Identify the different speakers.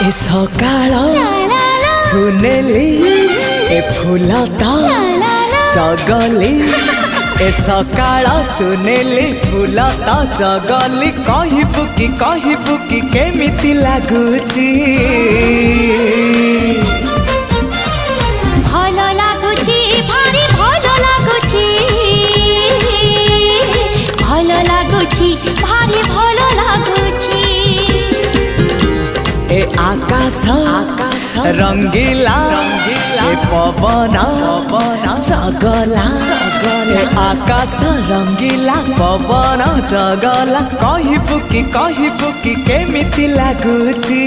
Speaker 1: ए सकाळ सुनेली ए फूलता चगली ए सकाळ सुनेली फूलता चगली कहबू कि केमिति लागुची
Speaker 2: भल लागुची भारी भल लागुची भल लागुची भारी भल लागुची
Speaker 1: ए आकाश रंगीला ए पवन चगला ए आकाश रंगीला पवन चगला कहबू कि केमिति लागुची।